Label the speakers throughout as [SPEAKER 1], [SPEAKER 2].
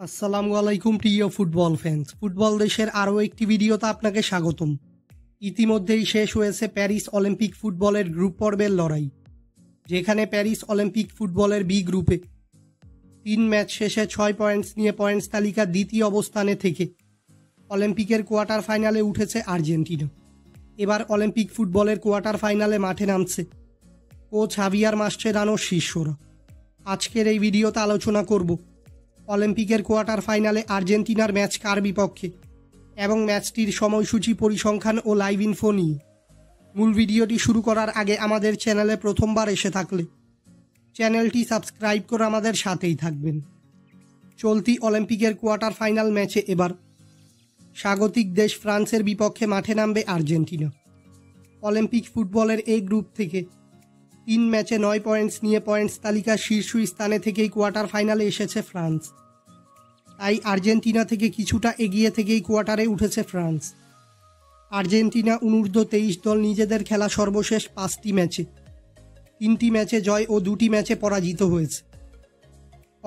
[SPEAKER 1] আসসালামু আলাইকুম প্রিয় ফুটবল ফ্যান্স। ফুটবল দেশের আরও একটি ভিডিওতে আপনাকে স্বাগতম। ইতিমধ্যেই শেষ হয়েছে প্যারিস অলিম্পিক ফুটবলের গ্রুপ পর্বের লড়াই, যেখানে প্যারিস অলিম্পিক ফুটবলের বি গ্রুপে 3 ম্যাচ শেষে 6 পয়েন্টস নিয়ে পয়েন্টস তালিকা দ্বিতীয় অবস্থানে থেকে অলিম্পিকের কোয়ার্টার ফাইনালে উঠেছে আর্জেন্টিনা। এবার অলিম্পিক ফুটবলের কোয়ার্টার ফাইনালে মাঠে নামছে কোচ হাভিয়ার মাস্চেরানোর শিষ্যরা। আজকের এই ভিডিওতে আলোচনা করব অলিম্পিকের কোয়ার্টার ফাইনালে আর্জেন্টিনার ম্যাচ কার বিপক্ষে এবং ম্যাচটির সময়সূচি, পরিসংখ্যান ও লাইভ ইনফো নিয়ে। মূল ভিডিওটি শুরু করার আগে আমাদের চ্যানেলে প্রথমবার এসে থাকলে চ্যানেলটি সাবস্ক্রাইব করে আমাদের সাথেই থাকবেন। চলতি অলিম্পিকের কোয়ার্টার ফাইনাল ম্যাচে এবার স্বাগতিক দেশ ফ্রান্সের বিপক্ষে মাঠে নামবে আর্জেন্টিনা। অলিম্পিক ফুটবলের এই গ্রুপ থেকে 3 ম্যাচে 9 পয়েন্টস নিয়ে পয়েন্টস তালিকার শীর্ষ স্থানে থেকেই কোয়ার্টার ফাইনালে এসেছে ফ্রান্স। তাই আর্জেন্টিনা থেকে কিছুটা এগিয়ে থেকেই কোয়ার্টারে উঠেছে ফ্রান্স। আর্জেন্টিনা অনূর্ধ্ব-23 দল নিজেদের খেলা সর্বশেষ 5টি ম্যাচে 3টি ম্যাচে জয় ও 2টি ম্যাচে পরাজিত হয়েছে।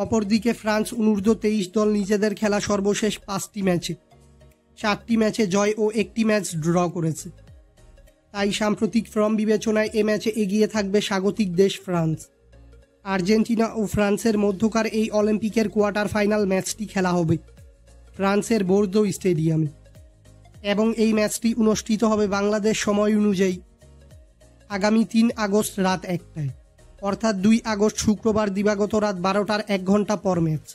[SPEAKER 1] অপরদিকে ফ্রান্স অনূর্ধ্ব-23 দল নিজেদের খেলা সর্বশেষ 5টি ম্যাচে 4টি ম্যাচে জয় ও 1টি ম্যাচ ড্র করেছে। তাই সাম্প্রতিক ফর্ম বিবেচনায় এ ম্যাচে এগিয়ে থাকবে স্বাগতিক দেশ ফ্রান্স। আর্জেন্টিনা ও ফ্রান্সের মধ্যকার এই অলিম্পিকের কোয়ার্টার ফাইনাল ম্যাচটি খেলা হবে ফ্রান্সের বোর্দো স্টেডিয়ামে এবং এই ম্যাচটি অনুষ্ঠিত হবে বাংলাদেশ সময় অনুযায়ী আগামী 3 আগস্ট রাত 1টায়, অর্থাৎ 2 আগস্ট শুক্রবার দিবাগত রাত 12টার 1 ঘন্টা পর ম্যাচ।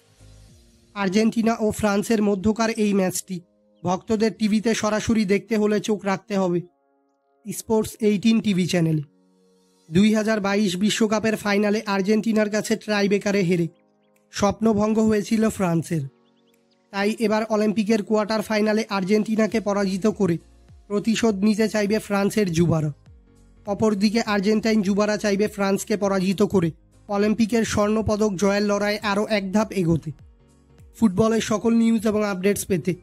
[SPEAKER 1] আর্জেন্টিনা ও ফ্রান্সের মধ্যকার এই ম্যাচটি ভক্তদের টিভিতে সরাসরি দেখতে হলে চোখ রাখতে হবে স্পোর্টস 18 টিভি চ্যানেলে। 2022 বিশ্বকাপের ফাইনালে আর্জেন্টিনার কাছে ট্রাইবেকারে হেরে স্বপ্নভঙ্গ হয়েছিল ফ্রান্সের। তাই এবার অলিম্পিকের কোয়ার্টার ফাইনালে আর্জেন্টিনাকে পরাজিত করে প্রতিশোধ নিতে চাইবে ফ্রান্সের যুবারা। অপরদিকে আর্জেন্টাইন যুবারা চাইবে ফ্রান্সকে পরাজিত করে অলিম্পিকের স্বর্ণপদক জয়ের লড়াইয়ে আরও এক ধাপ এগোতে। ফুটবলের সকল নিউজ এবং আপডেটস পেতে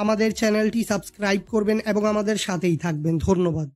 [SPEAKER 1] আমাদের চ্যানেলটি সাবস্ক্রাইব করবেন এবং আমাদের সাথেই থাকবেন। ধন্যবাদ।